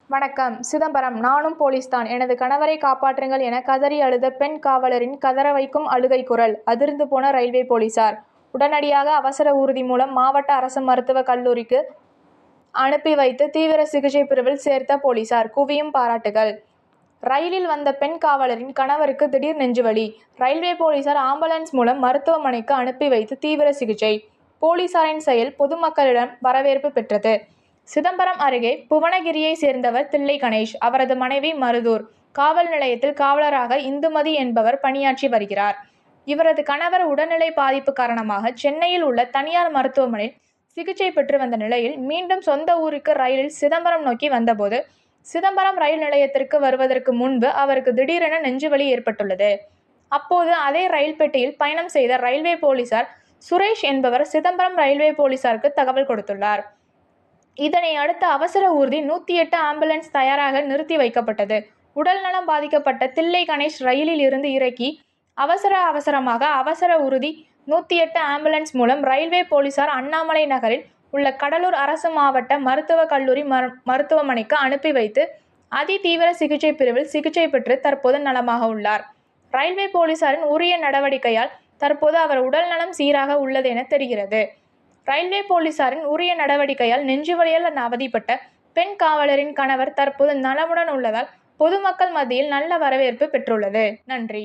வணக்கம். சிதம்பரம். நானும் போலீஸ்தான். எனது கணவரை காப்பாற்றுங்கள் என கதறி அழுத பெண் காவலரின் கதற வைக்கும் அழுகை குரல். அதிர்ந்து போன ரயில்வே போலீசார். உடனடியாக அவசர ஊர்தி மூலம் மாவட்ட அரசு மருத்துவக் கல்லூரிக்கு அனுப்பி வைத்து தீவிர சிகிச்சை பிரிவில் சேர்த்த போலீசார். குவியும் பாராட்டுகள். ரயிலில் வந்த பெண் காவலரின் கணவருக்கு திடீர் நெஞ்சுவலி. ரயில்வே போலீசார் ஆம்புலன்ஸ் மூலம் மருத்துவமனைக்கு அனுப்பி வைத்து தீவிர சிகிச்சை. போலீசாரின் செயல் பொதுமக்களிடம் வரவேற்பு பெற்றது. சிதம்பரம் அருகே புவனகிரியை சேர்ந்தவர் தில்லை கணேஷ். அவரது மனைவி மருதூர் காவல் நிலையத்தில் காவலராக இந்துமதி என்பவர் பணியாற்றி வருகிறார். இவரது கணவர் உடல்நிலை பாதிப்பு காரணமாக சென்னையில் உள்ள தனியார் மருத்துவமனையில் சிகிச்சை பெற்று வந்த நிலையில் மீண்டும் சொந்த ஊருக்கு ரயிலில் சிதம்பரம் நோக்கி வந்தபோது சிதம்பரம் ரயில் நிலையத்திற்கு வருவதற்கு முன்பு அவருக்கு திடீரென நெஞ்சுவலி ஏற்பட்டுள்ளது. அப்போது அதே ரயில் பெட்டியில் பயணம் செய்த ரயில்வே போலீசார் சுரேஷ் என்பவர் சிதம்பரம் ரயில்வே போலீசாருக்கு தகவல் கொடுத்துள்ளார். இதனை அடுத்து அவசர ஊர்தி 108 ஆம்புலன்ஸ் தயாராக நிறுத்தி வைக்கப்பட்டது. உடல் நலம் பாதிக்கப்பட்ட தில்லை கணேஷ் ரயிலில் இருந்து இறக்கி அவசரமாக அவசர ஊர்தி 108 ஆம்புலன்ஸ் மூலம் ரயில்வே போலீசார் அண்ணாமலை நகரில் உள்ள கடலூர் அரசு மாவட்ட மருத்துவக் கல்லூரி மருத்துவமனைக்கு அனுப்பி வைத்து அதி தீவிர சிகிச்சை பிரிவில் சிகிச்சை பெற்று தற்போது நலமாக உள்ளார். ரயில்வே போலீசாரின் உரிய நடவடிக்கையால் தற்போது அவர் உடல் நலம் சீராக உள்ளது என தெரிகிறது. ரயில்வே போலீசாரின் உரிய நடவடிக்கையால் நெஞ்சுவலியால் அவதிப்பட்ட பெண் காவலரின் கணவர் தற்போது நலமுடன் உள்ளதால் பொதுமக்கள் மத்தியில் நல்ல வரவேற்பு பெற்றுள்ளது. நன்றி.